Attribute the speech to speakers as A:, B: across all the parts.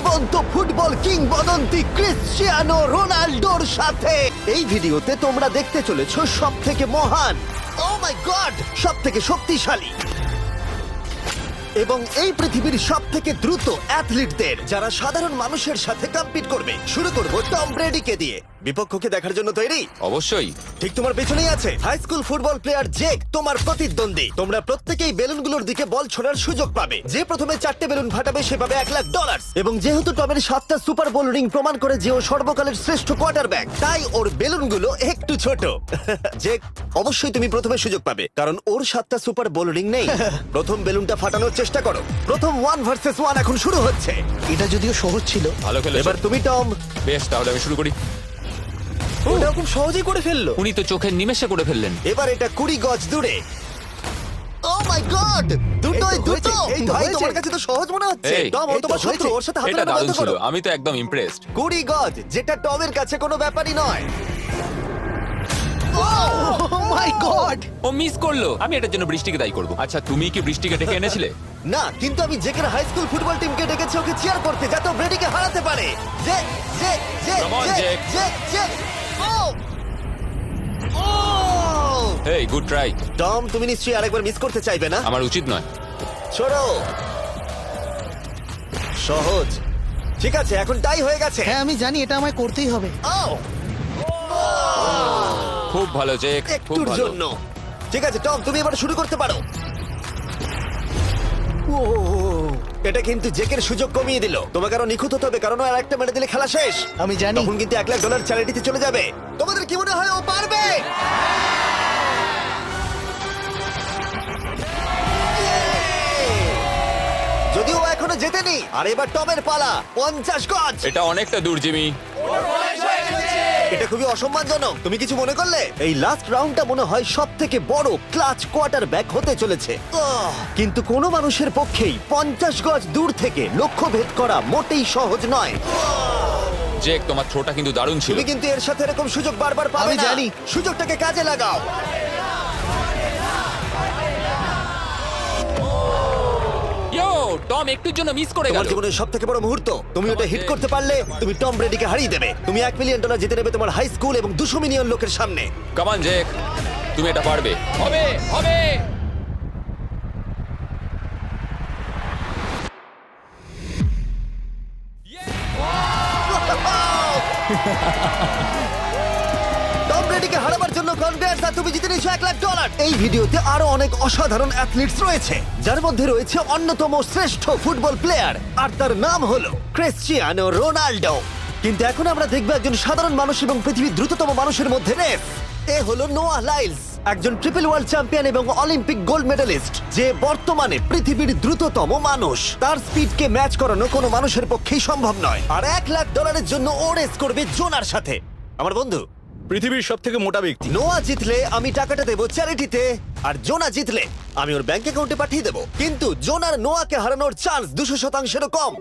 A: জীবন্ত ফুটবল কিংবদন্তি ক্রিশ্চিয়ানো রোনাল্ডোর সাথে। এই ভিডিওতে তোমরা দেখতে চলেছো সব থেকে মহান, ও মাই গড, সব থেকে শক্তিশালী এবং এই পৃথিবীর সব থেকে দ্রুত অ্যাথলিটদের, যারা সাধারণ মানুষের সাথে কম্পিট করবে। শুরু করবো টম ব্রেডিকে দিয়ে। বিপক্ষকে দেখার জন্য তৈরি?
B: অবশ্যই।
A: ঠিক তোমার পেছনেই আছে high school football player Jake, তোমার প্রতিদ্বন্দ্বী। তোমরা প্রত্যেকেই বেলুনগুলোর দিকে বল ছোড়ার সুযোগ পাবে। যে প্রথমে 4টে বেলুন ফাটাবে সে পাবে $1,00,000। এবং যেহেতু টমের 7টা সুপার বোল রিং প্রমাণ করে যে ও সর্বকালের শ্রেষ্ঠ কোয়ার্টারব্যাক, তাই ওর বেলুনগুলো একটু ছোট। জেক, অবশ্যই তুমি প্রথমে সুযোগ পাবে, কারণ ওর 7টা সুপার বোল রিং নেই। প্রথম বেলুনটা ফাটানোর চেষ্টা করো। প্রথম 1 ভার্সেস 1 এখন শুরু হচ্ছে।
C: এটা যদিও সহজ ছিল।
B: ভালো খেলেছো।
A: এবার তুমি টম।
B: বেশ, তাহলে আমি শুরু করি।
C: ওটা খুব সহজেই করে ফেললো।
B: উনি তো চোখের নিমেষে করে ফেললেন।
A: এবার এটা 20 গজ দূরে। ও মাই গড, দুটোই
C: এই তো
A: দুটো।
C: হয়েছে, এই তো
A: ভাই
C: হয়েছে।
A: তোমার কাছে তো সহজ মনে হচ্ছে।
B: এই,
A: টম, ও
C: এই তো
A: তোমার শত্রু,
C: হয়েছে।
A: ওর সাথে হাত
B: এটা
A: মেলানো
B: দারুণ
A: বন্ধ
B: ছিল,
A: করো।
B: আমি তো একদম ইমপ্রেসড।
A: 20 গজ, যেটা টমের কাছে কোনো ব্যাপারই নয়।
C: ও মাই গড!
B: ও মিস করলো। আমি এটার জন্য বৃষ্টিকে দায়ী করব। আচ্ছা, তুমি কি বৃষ্টিকে ডেকে এনেছিলে?
A: না, কিন্তু আমি জেকের হাই স্কুল ফুটবল টিমকে ডেকেছি ওকে চিয়ার করতে, যাতে ও ব্রেডিকে হারাতে পারে। যে যে যে
B: Come on,
A: যে
B: Jake.
A: যে যে ও ও
B: এই, গুড ট্রাই।
A: টম, তুমি নিশ্চয়ই আরেকবার মিস করতে চাইবে না?
B: আমার উচিত নয়।
A: ছোড়ো। সহজ। ঠিক আছে, এখন টাই হয়ে গেছে।
C: হ্যাঁ, আমি জানি এটা আমায় করতেই হবে।
A: ও
B: খুব ভালো জেক, খুব
A: একটুর
B: ভালো।
A: জন্য। ঠিক আছে টম, তুমি এবার শুরু করতে পারো। ও, এটা কিন্তু জেকের সুযোগ কমিয়ে দিল। তোমাকে আরো নিখুঁত হতে হবে, কারণ আর একটা মেরে দিলে খেলা শেষ।
C: আমি জানি।
A: তখন কিন্তু $1,00,000 চ্যারিটিতে চলে যাবে। তোমাদের কি মনে হয় ও পারবে? যদিও ও এখনো জেতেনি। আর এবার টমের পালা। 50 গজ।
B: এটা অনেকটা দূর, জিমি।
A: এটা খুবই অসম্মানজনক। তুমি কিছু মনে করলে? এই লাস্ট রাউন্ডটা মনে হয় সব থেকে বড় ক্লাচ কোয়ার্টার ব্যাক হতে চলেছে। কিন্তু কোনো মানুষের পক্ষেই 50 গজ দূর থেকে লক্ষ্য ভেদ করা মোটেই সহজ নয়।
B: জেক, তোমার থ্রোটা কিন্তু দারুণ ছিল।
A: তুমি কিন্তু এর সাথে এরকম সুযোগ বারবার পাবে
C: আমি
A: না।
C: জানি।
A: সুযোগটাকে কাজে লাগাও।
B: ইয়ো, টম একটুর জন্য মিস করে
A: তোমার
B: গেল।
A: জীবনের সব থেকে বড় মুহূর্ত। তুমি ওটা হিট করতে পারলে তুমি টম ব্রেডিকে হারিয়ে দেবে। তুমি $1,000,000 জিতে নেবে তোমার হাই স্কুল এবং 200 মিলিয়ন লোকের সামনে।
B: কাম অন জেক, তুমি এটা পারবে। হবে, হবে।
A: টম ব্রেডিকে হারাবার জন্য কনগ্রেটস, আর তুমি জিতে নিয়েছো $1,00,000। এই ভিডিওতে আরো অনেক অসাধারণ অ্যাথলিটস রয়েছে, যার মধ্যে রয়েছে অন্যতম শ্রেষ্ঠ ফুটবল প্লেয়ার, আর তার নাম হলো ক্রিশ্চিয়ানো রোনাল্ডো। কিন্তু এখন আমরা দেখব একজন সাধারণ মানুষ এবং পৃথিবীর দ্রুততম মানুষের মধ্যে রেস। এ হলো নোয়াহ লাইলস, একজন ট্রিপল ওয়ার্ল্ড চ্যাম্পিয়ন এবং অলিম্পিক গোল্ড মেডালিস্ট, যে বর্তমানে পৃথিবীর দ্রুততম মানুষ। তার স্পিডকে ম্যাচ করানো কোনো মানুষের পক্ষেই সম্ভব নয়। আর $1,00,000 জন্য ও রেস করবে জোনার সাথে, আমার বন্ধু।
C: পৃথিবীর সবথেকে মোটা ব্যক্তি।
A: নোয়া জিতলে আমি টাকাটা দেবো চ্যারিটিতে, আর জোনা জিতলে আমি ওর ব্যাংক অ্যাকাউন্টে পাঠিয়ে দেবো। কিন্তু জোনার নোয়াকে হারানোর চান্স 200%-এরও কম,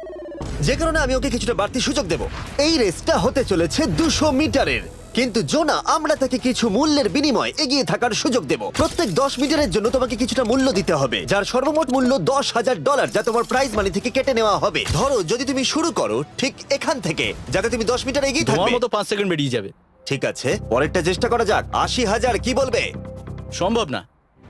A: যে কারণে আমি ওকে কিছুটা বাড়তি সুযোগ দেবো। এই রেসটা হতে চলেছে 200 মিটারের, কিন্তু জোনা, আমরা তাকে কিছু মূল্যের বিনিময়ে এগিয়ে থাকার সুযোগ দেব। প্রত্যেক 10 মিটারের জন্য তোমাকে কিছুটা মূল্য দিতে হবে, যার সর্বমোট মূল্য $10,000, যা তোমার প্রাইজ মানি থেকে কেটে নেওয়া হবে। ধরো যদি তুমি শুরু করো ঠিক এখান থেকে, যাতে তুমি 10 মিটার এগিয়ে
C: তোমার
A: থাকবে।
C: মতো 5 সেকেন্ড বেরিয়ে যাবে।
A: ঠিক আছে, পরেরটা চেষ্টা করা যাক। 80,000, কি বলবে?
C: সম্ভব না।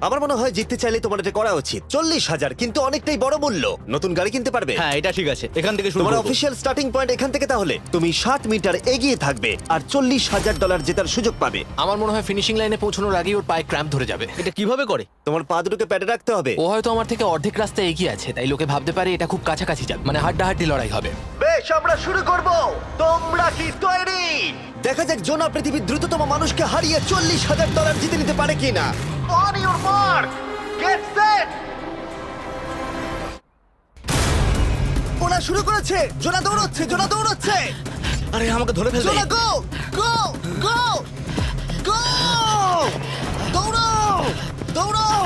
A: আমার মনে হয় জিততে চাইলে তোমার এটা করা উচিত। 40,000 কিন্তু অনেকটাই বড় মূল্য। নতুন গাড়ি কিনতে পারবে।
C: হ্যাঁ, এটা ঠিক আছে। এখান থেকে শুরু
A: তোমার
C: করব।
A: অফিসিয়াল স্টার্টিং পয়েন্ট এখান থেকে। তাহলে তুমি 60 মিটার এগিয়ে থাকবে আর $40,000 জেতার সুযোগ পাবে।
D: আমার মনে হয় ফিনিশিং লাইনে পৌঁছানোর আগেই ওর পায়ে ক্র্যাম্প ধরে যাবে।
C: এটা কিভাবে করে?
A: তোমার পা দুটোকে প্যাডে রাখতে হবে।
D: ও হয়তো আমার থেকে অর্ধেক রাস্তা এগিয়ে আছে, তাই লোকে ভাবতে পারে এটা খুব কাছাকাছি যাবে, মানে হাড্ডাহাড্ডি লড়াই হবে।
A: বেশ, আমরা শুরু করব। তোমরা কি তৈরি? দেখা যাক জোনা পৃথিবীর দ্রুততম মানুষকে হারিয়ে $40,000 জিতে নিতে পারে কিনা। On your mark, get set. ওরা শুরু করেছে। জোনা দৌড়চ্ছে, জোনা দৌড়চ্ছে।
C: আরে আমাকে ধরে ফেলবে।
A: জোনা গো গো গো গো! দৌড়াও দৌড়াও!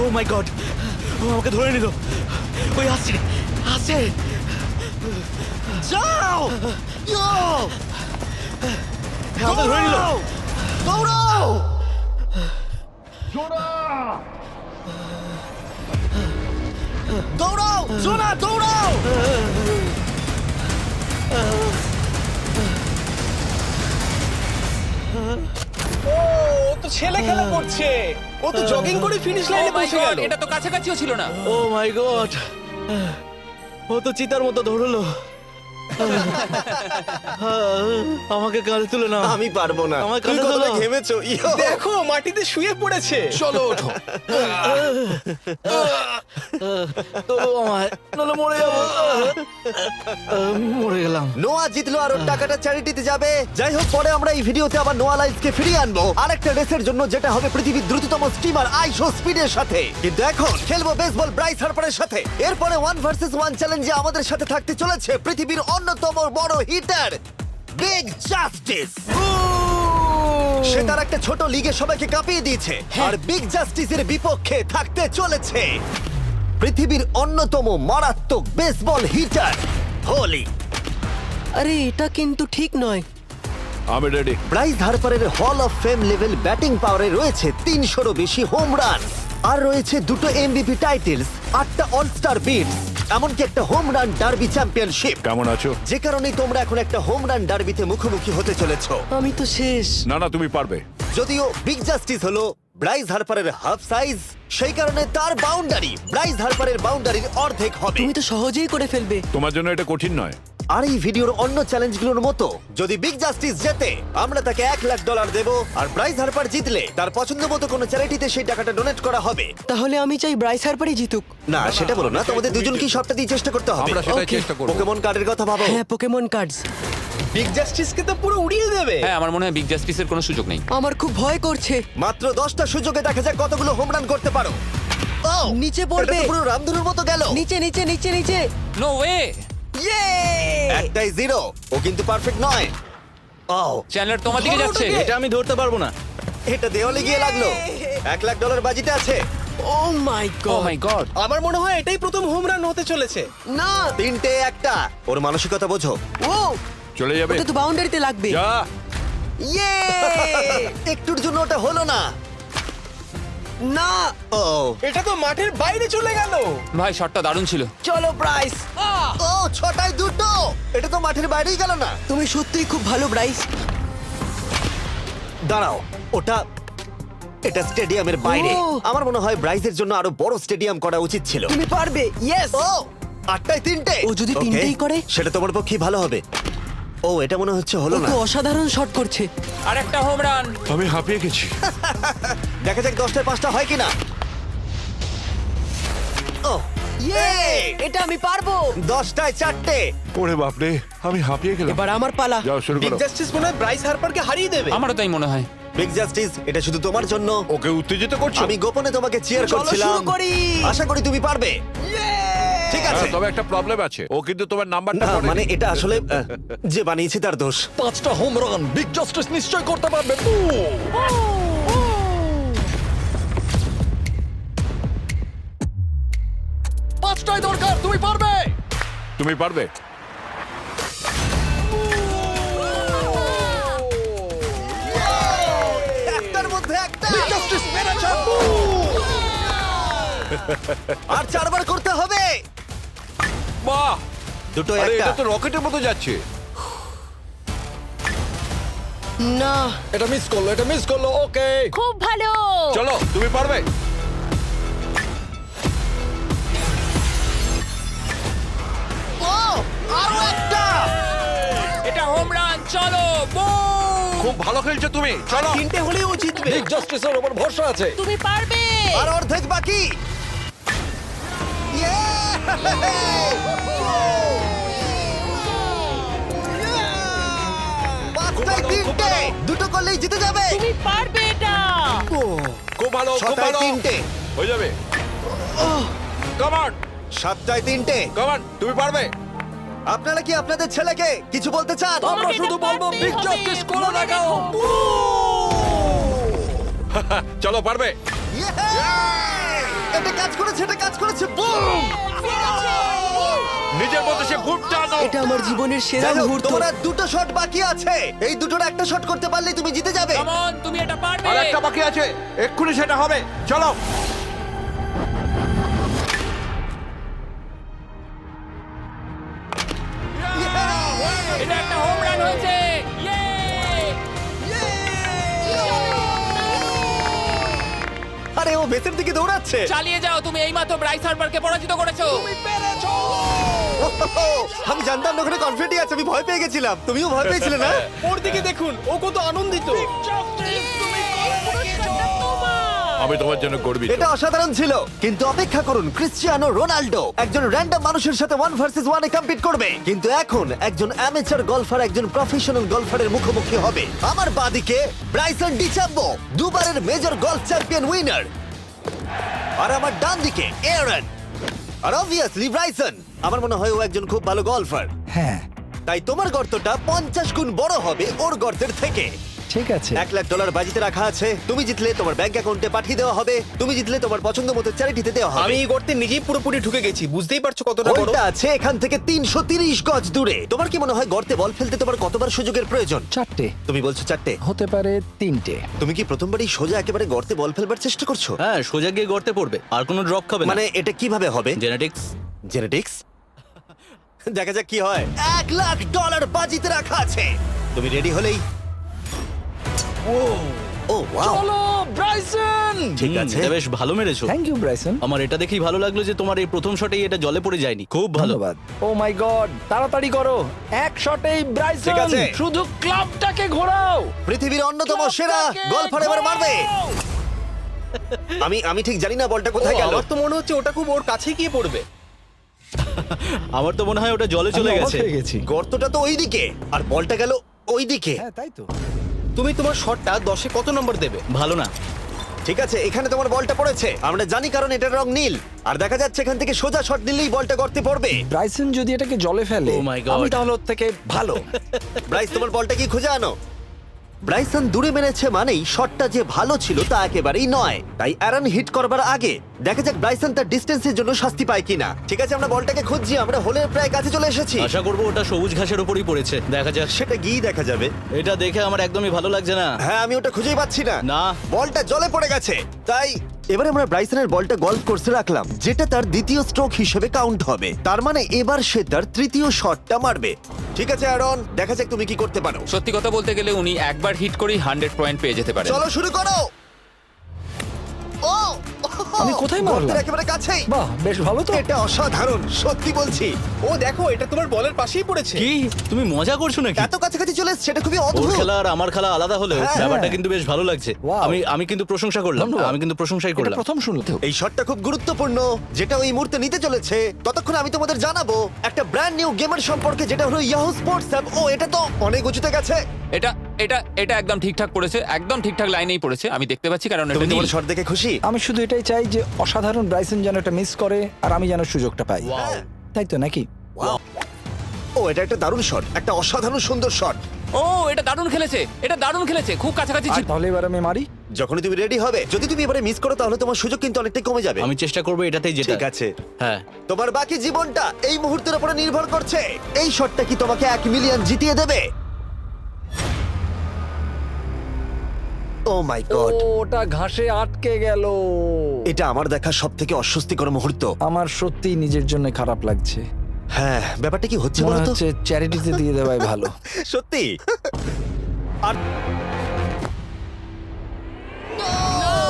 C: ও মাই গড! ও আমাকে ধরে নিল। ওই আসছে, আসছে।
A: যাও! ইয়ো!
C: আমাকে ধরে নিল।
A: দৌড়াও! দৌড়াও! জোনা দৌড়াও!
C: ছেলে খেলা করছে। ও তো জগিং করে ফিনিশ
B: Oh
C: লাইনে
B: my
C: পৌঁছে
B: God,
C: গেল।
B: এটা তো কাছাকাছিও ছিল না।
C: ও মাই গড, ও তো চিতার মতো ধরলো। আমাকে কাঁধে তুলে না।
A: আমি পারবো না।
C: আমার
A: তুমি
C: কাঁধে
A: কতটা
C: তোলো।
A: ঘেমেছো। ইয়ো।
C: দেখো মাটিতে শুয়ে পড়েছে।
B: চলো ওঠো।
C: তোলো আমায়, নলে মরে যাবো। মরে গেলাম।
A: নোয়া জিতলো আর ওর টাকাটা চ্যারিটিতে যাবে। যাই হোক, পরে আমরা এই ভিডিওতে আবার নোয়া লাইফকে ফিরিয়ে আনবো আরেকটা রেসের জন্য, যেটা হবে পৃথিবীর দ্রুততম স্টিমার আইশো স্পিডের সাথে। কিন্তু এখন খেলবো বেসবল ব্রাইস হার্পারের সাথে। এরপরে 1 ভার্সেস 1 চ্যালেঞ্জে আমাদের সাথে থাকতে চলেছে পৃথিবীর অন্যতম বড় হিটার বিগ জাস্টিস। সে তার একটা ছোট লিগে সবাইকে কাঁপিয়ে দিয়েছে, আর বিগ জাস্টিসের বিপক্ষে থাকতে চলেছে পৃথিবীর অন্যতম মারাত্মক বেসবল হিটার হোলি।
E: আরে এটা কিন্তু ঠিক নয়।
F: আমি ready.
A: Bryce হার্পারের hall of fame level batting পাওয়ারে রয়েছে 300-রও বেশি হোম রান, আর রয়েছে 2টো এমভিপি টাইটেলস, 8টা অলস্টার বিটস, এমনকি একটা হোম রান ডার্বি চ্যাম্পিয়নশিপ।
F: কেমন আছো?
A: যে কারণে তোমরা এখন একটা হোম রান ডার্বিতে মুখোমুখি হতে চলেছো।
E: আমি তো শেষ।
F: না না, তুমি পারবে।
A: যদিও বিগ জাস্টিস হলো ব্রাইস হার্পারের হাফ সাইজ, সেই কারণে তার বাউন্ডারি ব্রাইস হার্পারের বাউন্ডারির অর্ধেক হবে।
E: তুমি তো সহজেই করে ফেলবে।
F: তোমার জন্য এটা কঠিন নয়।
A: আর এই ভিডিওর অন্য চ্যালেঞ্জগুলোর মতো, যদি বিগ জাস্টিস জেতে আমরা তাকে $1,00,000 দেব, আর ব্রাইস হার্পার জিতলে তার পছন্দ মতো কোনো চ্যারিটিতে সেই টাকাটা ডোনেট করা হবে।
E: তাহলে আমি চাই ব্রাইস হার্পারই জিতুক।
A: না, সেটা বলো না, তোমাদের দুজনকেই সবটা দিয়ে চেষ্টা করতে হবে।
F: আমরা সেটাই
E: Okay.
F: চেষ্টা করব।
A: পোকেমন কার্ডের কথা ভাবো।
E: হ্যাঁ, পোকেমন কার্ডস।
C: বিগ জাস্টিসকে তো পুরো উড়িয়ে দেবে।
B: হ্যাঁ, আমার মনে হয় বিগ জাস্টিসের কোনো সুযোগ নেই।
E: আমার খুব ভয় করছে।
A: মাত্র 10টা সুযোগে দেখা যাক কতগুলো হোম রান করতে পারো। Oh,
E: নিচে পড়বে।
A: এটা তো পুরো রামধনুর মতো গেল।
E: নিচে নিচে নিচে নিচে।
B: No way.
E: ইয়ে!
A: একটাই জিরো, ও কিন্তু পারফেক্ট নয়। ও,
B: চ্যানেলার তোমার দিকে যাচ্ছে।
C: এটা আমি ধরতে পারবো না।
A: এটা দেওয়ালে গিয়ে লাগলো। $1,00,000 বাজিতে আছে।
E: ও মাই
B: ও
E: গড।
B: মাই গড।
C: আমার মনে হয় এটাই প্রথম হোম রান হতে চলেছে।
E: না।
A: 3টে একটা। ওর মানসিকতা বোঝো।
E: ও,
F: চলে যাবে।
E: ওটা তো বাউন্ডারিতে লাগবে।
F: যা।
E: ইয়ে!
A: একটুর জন্য ওটা হলো না।
E: না।
A: ও,
C: এটা তো মাঠের বাইরে চলে গেল।
B: ভাই শটটা দারুণ ছিল।
E: চলো ব্রাইস।
A: ও, 6টায় 2টো। এটা তো মাঠের বাইরেই গেল না।
E: তুমি সত্যিই খুব ভালো ব্রাইস।
A: দাঁড়াও, এটা স্টেডিয়ামের বাইরে।
E: ও।
A: আমার মনে হয় ব্রাইজের জন্য আরো বড় স্টেডিয়াম করা উচিত ছিল।
E: তুমি পারবে। ইয়েস।
A: ও, 8টায় 3টে।
E: ও যদি
A: Okay,
E: তিনটেই করে?
A: সেটা তোমার পক্ষে ভালো হবে। ও, এটা মনে হচ্ছে
E: ও
A: হলো না।
E: তো অসাধারণ শট করছে।
B: আর একটা হোম রান।
F: আমি হাঁপিয়ে গেছি।
A: দেখা যাক 10টায় 5টা হয় কিনা। ও,
E: ইয়ে! এটা আমি পারবো।
A: 10টায় 4টে।
F: ওরে বাপরে, আমি হাঁপিয়ে গেলাম।
E: এবার আমার পালা।
F: যাও শুরু
C: বিগ
F: করো।
C: জাস্টিস মনে হয় ব্রাইস হার্পারকে হারিয়ে দেবে।
B: আমারও তাই মনে হয়।
A: বিগ জাস্টিস, এটা শুধু তোমার জন্য।
F: ওকে উত্তেজিত করছো?
A: আমি গোপনে তোমাকে চিয়ার
E: চলো
A: করছিলাম।
E: শুরু করি।
A: আশা করি তুমি পারবে। ঠিক আছে।
F: হ্যাঁ, তবে একটা প্রবলেম আছে, ও কিন্তু তোমার নাম্বারটা
A: না,
F: পড়েনি।
A: মানে এটা আসলে যে বানিয়েছে তার দোষ।
G: 5টা হোম রান বিগ জাস্টিস নিশ্চয় করতে পারবে। পাঁচটাই দরকার, তুমি পারবে।
F: তুমি পারবে।
A: একটার মধ্যে একটা।
G: বিগ জাস্টিস মেরেছে।
A: আর 4বার করতে হবে।
F: বাহ,
A: দুটো
F: আরে
A: একটা।
F: এটা তো রকেটের মতো যাচ্ছে।
E: না।
G: এটা মিস করলো, এটা মিস করলো। ওকে,
H: খুব ভালো।
F: চলো, তুমি পারবে।
A: ও, আরো একটা।
B: এটা হোম রান। চলো, বুম।
F: খুব ভালো খেলছো তুমি। চলো।
C: 3টে হলেও ও জিতবে।
G: বিগ জাস্টিসের উপর ভরসা আছে।
H: তুমি পারবে।
A: আর অর্ধেক বাকি। পাঁচটায় 3টে। দুটো করলেই জিতে যাবে।
H: তুমি পারবে এটা।
F: খুব ভালো, খুব
A: 6টায়
F: ভালো।
A: 3টে।
F: হয়ে যাবে। কাম অন,
A: 7টায় 3টে।
F: কাম অন, তুমি পারবে।
A: আপনারা কি আপনাদের ছেলেকে কিছু বলতে চান?
G: আমরা
H: তোমাকে
G: শুধু
H: এটা
G: বলবো
H: পারতেই
G: বিগ
H: হবে,
G: জাস্টিস করে
H: মনে
G: লাগাও।
H: রেখো।
F: চলো, পারবে।
A: এটা কাজ করেছে, এটা কাজ করেছে। বুম!
F: নিজের মধ্যে সে খুব টানো।
E: এটা আমার জীবনের সেরা
A: যাই হোক,
E: মুহূর্ত।
A: তোমার আর দুটো শট বাকি আছে। এই দুটোর একটা শট করতে পারলেই তুমি জিতে যাবে।
B: কাম অন, তুমি এটা পারবে।
F: আর একটা বাকি আছে, এক্ষুনি সেটা হবে। চলো।
B: এটা একটা হোম রান হয়েছে। ইয়ে!
A: বেসের দিকে দৌড়াচ্ছে।
B: চালিয়ে যাও, তুমি এইমাত্র ব্রাইস হার্বারকে পরাজিত করেছো।
A: আমি জানতাম না ওখানে কনফিডেন্ট আছে, আমি ভয় পেয়ে গেছিলাম। তুমিও ভয় পেয়েছিলে না?
C: ওর দিকে দেখুন, ও কত আনন্দিত।
F: আমি তোমার জন্য গর্বিত।
A: এটা অসাধারণ ছিল, কিন্তু অপেক্ষা করুন, ক্রিশ্চিয়ানো রোনাল্ডো একজন র্যান্ডম মানুষের সাথে 1 ভার্সেস 1 এ কম্পিট করবে, কিন্তু এখন একজন অ্যামেচার গলফার একজন প্রফেশনাল গলফারের মুখোমুখি হবে। আমার বাদিকে ব্রাইসন ডিচাম্বো, দুবারের মেজর গলফ চ্যাম্পিয়ন উইনার, আর আমার ডান দিকে এরন। আর অবভিয়াসলি ব্রাইসন, আমার মনে হয় ও একজন খুব ভালো গলফার।
H: হ্যাঁ
A: তাই তোমার গর্তটা 50 গুণ বড় হবে ওর গর্তের থেকে।
H: ঠিক আছে।
A: $1,00,000 বাজিতে রাখা আছে। তুমি জিতলে তোমার ব্যাংক অ্যাকাউন্টে পাঠিয়ে দেওয়া হবে, তুমি জিতলে তোমার পছন্দ মতো চ্যারিটিতে দেওয়া হবে।
C: আমি এই গর্তে নিজেই পুরোপুরি ঢুকে গেছি, বুঝতেই পারছো কতটা বড়।
A: হোলটা আছে এখান থেকে 330 গজ দূরে। তোমার কি মনে হয় গর্তে বল ফেলতে তোমার কতবার সুযোগের প্রয়োজন?
H: 4টে
A: তুমি বলছো 4টে,
H: হতে পারে 3টে।
A: তুমি কি প্রথমবারই সোজা একেবারে গর্তে বল ফেলবার চেষ্টা করছো?
C: হ্যাঁ, সোজা গিয়ে গর্তে পড়বে, আর কোনো ড্রপ খাবে না।
A: মানে এটা কিভাবে হবে?
C: জেনেটিক্স।
A: জেনেটিক্স? দেখা যাক কি হয়। $1,00,000 বাজিতে রাখা আছে। তুমি রেডি হলেই ও ওয়াও,
G: চলো ব্রাইসন।
A: ঠিক আছে।
C: এটা বেশ ভালো মেরেছো।
H: Thank you Bryson.
C: আমার এটা দেখেই ভালো লাগলো যে তোমার এই প্রথম শটেই এটা জলে পড়ে যায়নি। খুব ভালো।
H: ধন্যবাদ। ও মাই গড, তাড়াতাড়ি করো, এক শটেই
A: ঠিক
H: ব্রাইসন।
A: আছে।
H: শুধু ক্লাবটাকে ঘোরাও।
A: পৃথিবীর অন্যতম সেরা গলফার এবার মারবে। আমি ঠিক জানি না বলটা কোথায় গেল।
C: আমার তো মনে হচ্ছে ওটা খুব ওর কাছে গিয়ে পড়বে। আমার তো মনে হয় ওটা জলে চলে
H: আমি অবাক
C: গেছে।
H: হয়ে গেছি।
A: গর্তটা তো ওইদিকে আর বলটা গেল ওইদিকে।
H: হ্যাঁ তাই তো।
C: তুমি তোমার শটটা 10-এ কত নম্বর দেবে? ভালো না।
A: ঠিক আছে, এখানে তোমার বলটা পড়েছে, আমরা জানি কারণ এটার রং নীল। আর দেখা যাচ্ছে এখান থেকে সোজা শট নিলেই বলটা গর্তে পড়বে।
H: ব্রাইসন যদি এটাকে জলে ফেলে,
C: Oh my God.
H: আমি তাহলে ওর থেকে ভালো।
A: ব্রাইস, তোমার বলটা কি খুঁজে আনো। ব্রাইসন দূরে মেরেছে মানেই শটটা যে ভালো ছিল তা একেবারেই নয়। তাই অ্যারন হিট করবার আগে দেখা যাক ব্রাইসন তার ডিস্টেন্সের জন্য শাস্তি পায় কিনা। ঠিক আছে, আমরা বলটাকে খুঁজছি, আমরা হোলের প্রায় কাছে চলে এসেছি।
C: আশা করবো ওটা সবুজ ঘাসের উপরই পড়েছে। দেখা যাক।
A: সেটা গিয়ে দেখা যাবে।
C: এটা দেখে আমার একদমই ভালো লাগছে না।
A: হ্যাঁ, আমি ওটা খুঁজেই পাচ্ছি না।
C: না।
A: বলটা জলে পড়ে গেছে। তাই এবারে আমরা ব্রাইসনের বলটা গলফ কোর্সে রাখলাম, যেটা তার দ্বিতীয় স্ট্রোক হিসেবে কাউন্ট হবে। তার মানে এবার সে তার তৃতীয় শটটা মারবে। ঠিক আছে অ্যারন, দেখা যাক তুমি কি করতে পারো।
B: সত্যি কথা বলতে গেলে উনি একবার হিট করেই 100 পয়েন্ট পেয়ে যেতে পারেন।
A: চলো শুরু করো। ও,
H: আমি কোথায় মারলাম?
A: গর্তের একেবারে কাছেই।
H: বাহ, বেশ ভালো তো।
A: এটা অসাধারণ, সত্যি বলছি।
C: ও দেখো, এটা তোমার বলের পাশেই পড়েছে। কি তুমি মজা করছো নাকি?
A: এত কাছাকাছি চলে এসেছে, এটা খুবই
C: ওর
A: অদ্ভুত।
C: খেলা আর আমার খেলা আলাদা হলেও
A: হ্যাঁ।
C: ব্যাপারটা কিন্তু বেশ ভালো লাগছে।
H: Wow.
C: আমি কিন্তু প্রশংসা করলাম।
H: ধন্যবাদ।
C: আমি কিন্তু প্রশংসাই
H: এটা
C: করলাম।
H: প্রথম শুনলাম।
A: এই শটটা খুব গুরুত্বপূর্ণ, যেটা ওই মুহূর্তে নিতে চলেছে। ততক্ষণ আমি তোমাদের জানাবো একটা ব্র্যান্ড নিউ গেমের সম্পর্কে, যেটা হলো ইয়াহু স্পোর্টস অ্যাপ। ও, এটা তো অনেক উঁচুতে গেছে।
B: এটা এটা এটা একদম ঠিকঠাক পড়েছে, একদম ঠিকঠাক লাইনেই পড়েছে। আমি দেখতে পাচ্ছি কারণ এটা
A: তুমি
B: নীল।
A: তোমার শট দেখে খুশি?
H: আমি শুধু এটাই চাই যে অসাধারণ ব্রাইসন যেন এটা মিস করে আর আমি যেন সুযোগটা পাই।
A: হ্যাঁ।
H: তাই তো নাকি?
A: ও, এটা একটা দারুণ শট, একটা অসাধারণ সুন্দর শট।
B: ও, এটা দারুণ খেলেছে, এটা দারুণ খেলেছে, খুব কাছাকাছি
H: আর
B: ছিল।
H: তাহলে এবার আমি মারি।
A: যখনই তুমি রেডি হবে, যদি তুমি এবারে মিস করো তাহলে তোমার সুযোগ কিন্তু অনেকটাই কমে যাবে।
C: আমি চেষ্টা করবো এটাতেই যেটা।
A: ঠিক আছে,
C: হ্যাঁ।
A: তোমার বাকি জীবনটা এই মুহূর্তের উপরে নির্ভর করছে। এই শটটা কি তোমাকে 1 মিলিয়ন জিতিয়ে দেবে? ও মাই গড,
H: ওটা ঘাসে আটকে গেল।
A: এটা আমার দেখা সবথেকে অস্বস্তিকর মুহূর্ত।
H: আমার সত্যি নিজের জন্য খারাপ লাগছে।
A: হ্যাঁ, ব্যাপারটা কি হচ্ছে
H: মনে
A: বলো তো?
H: হচ্ছে চ্যারিটিতে দিয়ে দেওয়াই ভালো।
A: সত্যি। আর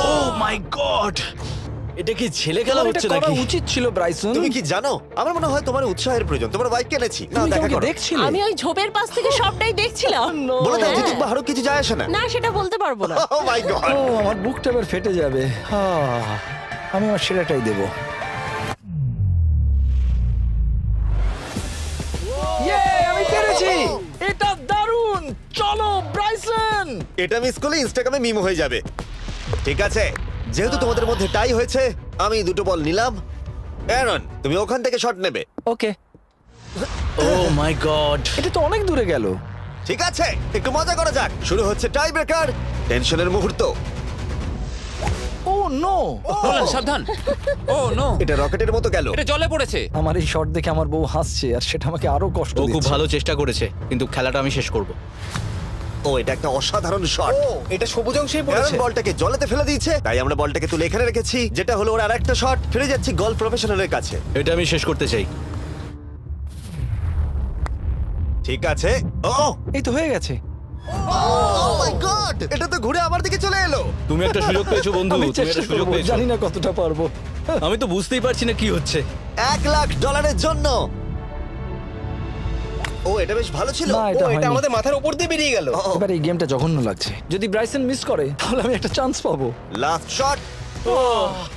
C: ও মাই গড, এটা কি ছেলে খেলা
H: তোমার
C: হচ্ছে
H: এটা করা
C: নাকি?
H: উচিত ছিল ব্রাইসন।
A: তুমি কি জানো, আমার মনে হয় তোমার উৎসাহের প্রয়োজন। তোমার বাইক কিনেছি, না
H: তুমি
A: দেখা
H: আমাকে
A: করো।
H: দেখছিলে?
I: আমি ওই ঝোপের পাশ থেকে সবটাই দেখছিলাম।
A: বলে দাও,
I: হ্যাঁ।
A: জিতুক বা হারুক কিছু যায় আসে না।
I: না, সেটা বলতে পারবো না।
A: ও মাই গড।
H: ও, আমার বুকটা এবার ফেটে যাবে। আমি আমার সেরাটাই দেব। আমি পেরেছি। এটা দারুণ। চলো ব্রাইসন।
A: এটা মিস করলে ইনস্টাগ্রামে মিম হয়ে যাবে। ঠিক আছে, যেহেতু তোমাদের মধ্যে টাই হয়েছে, আমি 2টো বল নিলাম। অ্যারন, তুমি ওখান থেকে শট নেবে।
H: ওকে।
C: ও মাই গড,
H: এটা তো অনেক দূরে গেল।
A: ঠিক আছে, একটু মজা করা যাক। শুরু হচ্ছে টাই ব্রেকার, টেনশনের মুহূর্ত।
H: ও নো।
B: নোলান, সাবধান। ও নো,
A: এটা রকেটের মতো গেল।
B: এটা জলে পড়েছে।
H: আমার এই শট দেখে আমার বউ হাসছে আর সেটা আমাকে আরো কষ্ট
C: ও খুব
H: দিচ্ছে।
C: ভালো চেষ্টা করেছে, কিন্তু খেলাটা আমি শেষ করব।
A: ও, এটা একটা অসাধারণ শট।
C: এটা সবুজ অংশেই
A: অ্যারন বলটাকে জলেতে ফেলে দিয়েছে, তাই আমরা বলটাকে তুলে এখানে রেখেছি, যেটা হলো ওর আরেকটা শট। ফিরে যাচ্ছি গলফ প্রফেশনালের কাছে।
C: এটা আমি শেষ করতে চাই।
A: ঠিক আছে। ও,
H: এই তো হয়ে গেছে।
A: Oh my God! এটা তো ঘুরে আমার দিকে চলে এলো।
C: তুমি একটা সুযোগ পেয়েছো বন্ধু,
H: আমি
C: তুমি
H: চেষ্টা
C: একটা সুযোগ
H: করবো,
C: পেয়েছো।
H: জানি না কতটা পারবো।
C: আমি তো বুঝতেই পারছি না কি হচ্ছে।
A: $1,00,000 জন্য। ও এটা বেশ ভালো ছিল।
H: না, এটা হয়নি।
G: আমাদের মাথার উপর দিয়ে বেরিয়ে গেল।
A: ও,
H: এবার এই গেমটা জঘন্য লাগছে। যদি ব্রাইসন মিস করে তাহলে আমি একটা চান্স পাবো।
A: Last shot.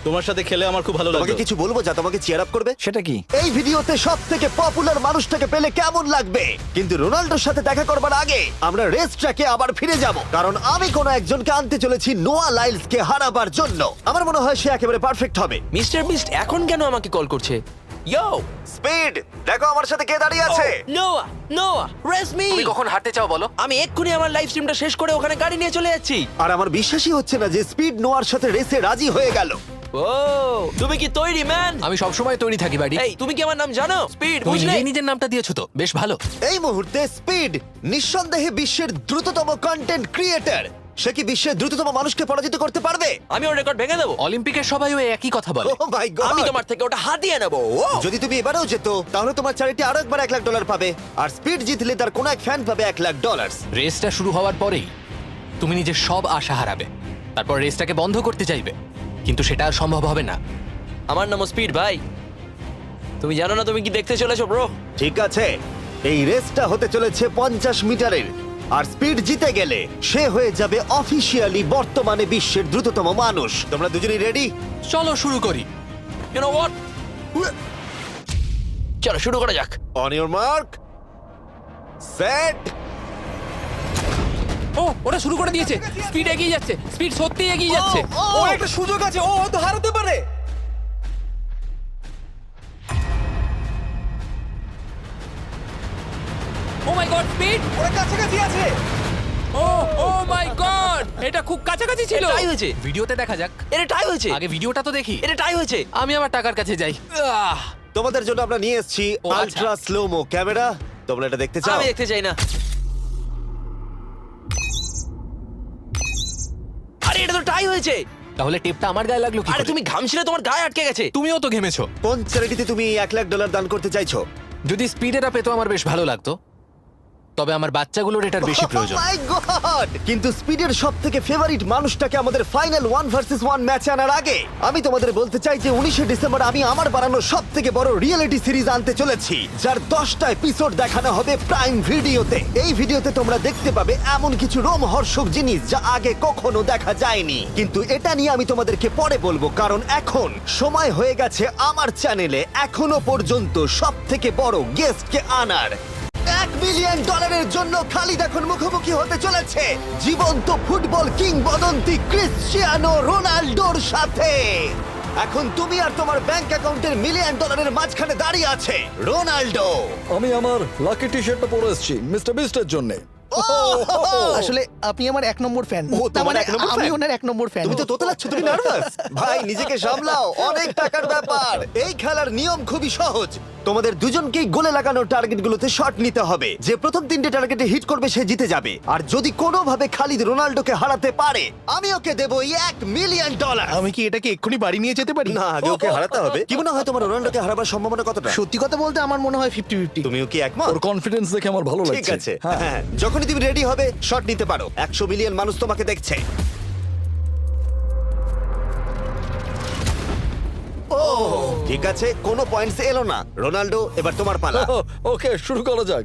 C: তোমার সাথে খেলে আমার খুব ভালো
A: তোমাকে
C: লাগলো।
A: কিছু বলবো যা তোমাকে চিয়ার আপ করবে?
H: সেটা কি?
A: এই ভিডিওতে সব থেকে পপুলার মানুষটাকে পেলে কেমন লাগবে? কিন্তু রোনাল্ডোর সাথে দেখা করবার আগে আমরা রেস ট্র্যাকে আবার ফিরে যাব, কারণ আমি কোনো একজনকে আনতে চলেছি নোয়া লাইলসকে হারাবার জন্য। আমার মনে হয় সে একেবারে পারফেক্ট হবে।
D: মিস্টার বিস্ট এখন কেন আমাকে কল করছে? ইয়ো
A: স্পিড, দেখো আমার সাথে কে দাঁড়িয়ে আছে।
D: নোয়া নোয়া রেস মি। তুমি কখন হাঁটতে চাও বলো? আমি এক্ষুনি আমার লাইভ স্ট্রিমটা শেষ করে ওখানে গাড়ি নিয়ে চলে যাচ্ছি।
A: আর আমার বিশ্বাসই হচ্ছে না যে স্পিড নোয়ার সাথে রেসে রাজি হয়ে গেল।
D: ও তুমি কি তৈরি ম্যান? আমি সব সময় তৈরি থাকি বাড়ি। এই তুমি কি আমার নাম জানো? স্পিড
E: তুমি
D: বুঝলে?
E: নিজেই নিজের নামটা দিয়েছো তো, বেশ ভালো।
A: এই মুহূর্তে স্পিড নিঃসন্দেহে বিশ্বের দ্রুততম কন্টেন্ট ক্রিয়েটর। সে কি বিশ্বের দ্রুততম মানুষকে পরাজিত করতে পারবে?
D: আমি ওর রেকর্ড ভেঙে দেবো।
E: অলিম্পিকের সবাই ওই একই কথা বলে।
A: ও মাই গড!
D: আমি তোমার থেকে ওটা হাতিয়ে নেবো।
A: যদি তুমি এবারেও যেত তাহলে তোমার চ্যারিটি আরো একবার $1,00,000 পাবে, আর স্পিড জিতলে তার কোনো এক ফ্যান পাবে $1,00,000।
E: রেসটা শুরু হওয়ার পরেই তুমি নিজের সব আশা হারাবে, তারপর রেসটাকে বন্ধ করতে চাইবে, কিন্তু সেটা আর সম্ভব হবে না।
D: আমার নাম স্পিড ভাই। তুমি জানো না তুমি কি দেখতে চলেছো ব্রো?
A: ঠিক আছে, এই রেসটা হতে চলেছে 50 মিটারের, আর স্পিড জিতে গেলে সে হয়ে যাবে অফিসিয়ালি বর্তমানে বিশ্বের দ্রুততম মানুষ। তোমরা দুজনেই রেডি?
E: চলো শুরু করি।
D: You know what? চলো শুরু করা যাক।
A: On your mark, set.
B: ও ওটা শুরু করে দিয়েছে। স্পিড এগিয়ে যাচ্ছে, স্পিড সত্যি এগিয়ে যাচ্ছে।
G: ও একটা সুযোগ আছে, ও হয়তো হারাতে পারে।
B: ও মাই গড স্পিড!
G: ওরা কাছাকাছি আছে।
B: ও ও মাই গড! এটা খুব কাছাকাছি ছিল।
D: টাই হয়েছে।
E: ভিডিওতে দেখা যাক।
D: এটা টাই হয়েছে।
E: আগে ভিডিওটা তো দেখি।
D: এটা টাই হয়েছে।
E: আমি আমার টাকার কাছে যাই।
A: তোমাদের জন্য আমরা নিয়ে এসেছি
E: ও, আচ্ছা।
A: Ultra slomo camera. তোমরা এটা দেখতে চাও?
D: আমি দেখতে চাই না। আরে এটা তো টাই হয়েছে।
E: তাহলে টেপটা আমার গায়ে লাগলো কি
D: আরে
E: করে?
D: তুমি ঘামছিলে, তোমার গায়ে আটকে গেছে।
E: তুমিও তো ঘেমেছো।
A: কোন চ্যারিটিতে তুমি $1,00,000 দান করতে চাইছো?
E: যদি স্পিড এটা পেতো আমার বেশ ভালো লাগতো, তবে আমার বাচ্চাগুলোর এটার বেশি প্রয়োজন।
A: Oh my God! কিন্তু স্পিডের সবথেকে ফেভারিট মানুষটাকে আমাদের ফাইনাল 1 ভার্সেস 1 ম্যাচে আনার আগে আমি তোমাদের বলতে চাই যে 19শে ডিসেম্বর আমি আমার বানানো সবথেকে বড় রিয়েলিটি সিরিজ আনতে চলেছি, যার 10টা এপিসোড দেখানো হবে প্রাইম ভিডিওতে। এই ভিডিওতে তোমরা দেখতে পাবে এমন কিছু রোমহর্ষক জিনিস যা আগে কখনো দেখা যায়নি, কিন্তু এটা নিয়ে আমি তোমাদেরকে পরে বলবো, কারণ এখন সময় হয়ে গেছে আমার চ্যানেলে এখনো পর্যন্ত সবথেকে বড় গেস্টকে আনার। $1 মিলিয়ন জন্য খালিদ এখন মুখোমুখি হতে চলেছে জীবন্ত ফুটবল কিংবদন্তি ক্রিশ্চিয়ানো রোনাল্ডোর সাথে। এখন তুমি আর তোমার ব্যাংক অ্যাকাউন্টের $1 মিলিয়ন মাঝখানে দাঁড়িয়ে আছে রোনাল্ডো।
H: আমি আমার লাকি টি শার্টটা পরে এসেছি মিস্টার বিস্টের জন্য।
J: আসলে আপনি আমার 1 নম্বর ফ্যান।
A: ও,
J: তার
A: তোমার
J: মানে
A: 1 নম্বর
J: আমি
A: fan?
J: ওনার 1 নম্বর ফ্যান।
A: তুমি তো তোতলাচ্ছ, তুমি নার্ভাস। ভাই নিজেকে সামলাও, অনেক টাকার ব্যাপার। এই খেলার নিয়ম খুবই সহজ। তোমাদের দুজনকেই গোলে লাগানো টার্গেটগুলোতে শট নিতে হবে। যে প্রথম 3টে টার্গেটে হিট করবে সে জিতে যাবে। আর যদি কোনোভাবে খালিদ রোনাল্ডোকে হারাতে পারে আমি ওকে দেবো $1 মিলিয়ন।
J: আমি কি এটাকে এক্ষুনি বাড়ি নিয়ে যেতে পারি?
A: না, আগে ওকে হারাতে হবে। কি মনে হয় তোমার রোনাল্ডোকে হারাবার সম্ভাবনা কতটা?
J: সত্যি কথা বলতে আমার মনে হয় 50-50।
A: তুমিও কি একমত?
H: ওর কনফিডেন্স দেখে আমার ভালো লাগছে।
A: ঠিক আছে,
H: হ্যাঁ।
A: হ্যাঁ, যখনই তুমি রেডি হবে শট নিতে পারো। 100 মিলিয়ন মানুষ তোমাকে দেখছে। ও ঠিক আছে, কোনো পয়েন্টস এলো না। রোনাল্ডো, এবার তোমার পালা।
H: ওকে শুরু করা যাক।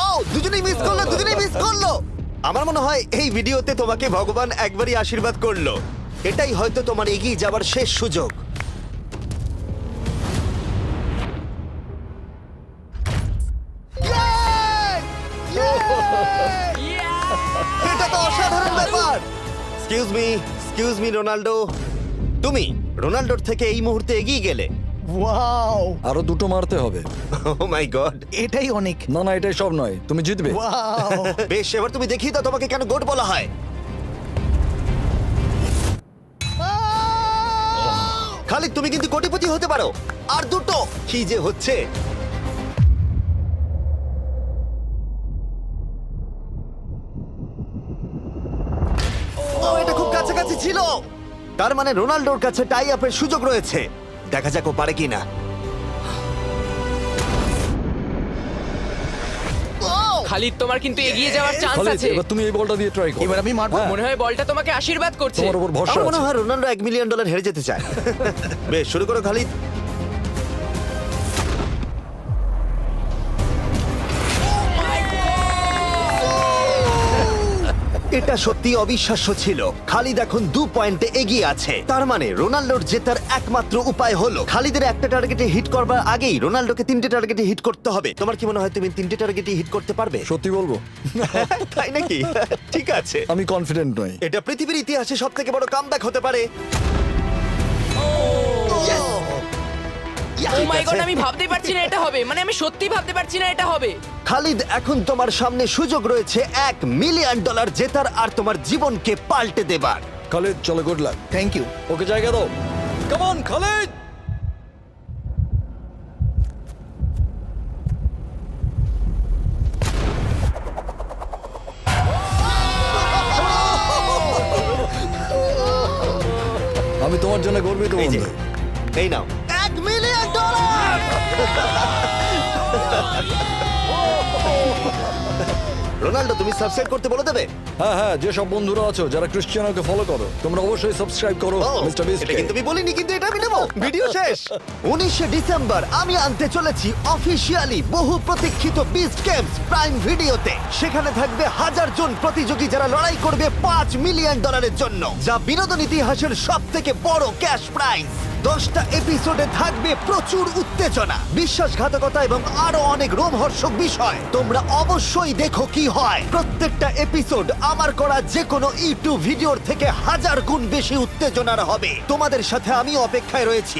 A: ও দুজনেই মিস করলো, দুজনেই মিস করলো। আমার মনে হয় এই ভিডিওতে তোমাকে ভগবান একবারই আশীর্বাদ করলো। এটাই হয়তো তোমার এগিয়ে যাবার শেষ সুযোগ। এটা তো অসাধারণ ব্যাপার। এক্সকিউজ মি রোনাল্ডো, তুমি রোনাল্ডোর থেকে এই মুহূর্তে এগিয়ে গেলে।
J: ওয়াও,
H: আরো দুটো মারতে হবে।
A: ও মাই গড।
J: এটাই অনেক।
H: না না, এটাই সব নয়, তুমি জিতবে।
J: ওয়াও,
A: বেশ, এবার তুমি দেখিয়ে দাও তোমাকে কেন গোট বলা হয়। খালিদ তুমি কিন্তু কোটিপতি হতে পারো। আর দুটো কি যে হচ্ছে। ও এটা খুব কাছাকাছি ছিল। তার মানে রোনাল্ডোর কাছে টাই আপের সুযোগ রয়েছে। দেখা যাক ও পারে কিনা।
C: খালিদ তোমার কিন্তু এগিয়ে যাওয়ার চান্স আছে
H: তুমি এই বলটা দিয়ে ট্রাই করো
J: এবার আমি মারবো
C: মনে হয় বলটা তোমাকে আশীর্বাদ করছে
H: তোমার উপর ভরসা
A: আমার মনে
H: আছে
A: হয় রোনাল্ডো $1 মিলিয়ন হেরে যেতে চায় বেশ শুরু করো খালিদ এটা সত্যি অবিশ্বাস্য ছিল খালিদ এখন 2 পয়েন্টে এগিয়ে আছে তার মানে রোনাল্ডোর জেতার একমাত্র উপায় হলো খালিদের একটা টার্গেটে হিট করবার আগেই রোনাল্ডোকে 3টে টার্গেটে হিট করতে হবে তোমার কি মনে হয় তুমি 3টে টার্গেটে হিট করতে পারবে
H: সত্যি বলবো
A: তাই নাকি ঠিক আছে
H: আমি কনফিডেন্ট নই
A: এটা পৃথিবীর ইতিহাসে সবথেকে বড় কামব্যাক হতে পারে
C: ও মাই গড আমি ভাবতেই পারছি না এটা হবে মানে আমি সত্যি ভাবতে পারছি না এটা হবে
A: খালিদ এখন তোমার সামনে সুযোগ রয়েছে $1 মিলিয়ন জেতার আর তোমার জীবনকে পাল্টে দেবার
H: খালিদ চলো good luck
J: thank you
H: okay জায়গা দাও কাম অন খালিদ আমি তোমার জন্য গর্বিত
A: এই যে,
H: বন্ধু
A: এই নাও $1 মিলিয়ন রোনাল্ডো তুমি সাবস্ক্রাইব করতে বলে দেবে
H: হ্যাঁ হ্যাঁ যেসব বন্ধুরা আছো যারা ক্রিশ্চিয়ানোকে ফলো করো তোমরা অবশ্যই সাবস্ক্রাইব করো
A: ও,
H: মিস্টার বিস্ট
A: এটা কিন্তু আমি বলিনি কিন্তু এটা আমি নেবো ভিডিও শেষ 19 ডিসেম্বর আমি আনতে চলেছি অফিসিয়ালি বহু প্রতীক্ষিত বিস্ট গেমস প্রাইম ভিডিওতে সেখানে থাকবে 1000 জন প্রতিযোগী যারা লড়াই করবে $5 মিলিয়ন জন্য যা বিনোদন ইতিহাসের সবথেকে বড় ক্যাশ প্রাইজ 10টা এপিসোডে থাকবে প্রচুর উত্তেজনা বিশ্বাসঘাতকতা এবং আরো অনেক রোমহর্ষক বিষয় তোমরা অবশ্যই দেখো কি হয় প্রত্যেকটা এপিসোড আমার করা যে কোনো ইউটিউব ভিডিওর থেকে 1000 গুণ বেশি উত্তেজনার হবে তোমাদের সাথে আমি অপেক্ষায় রয়েছি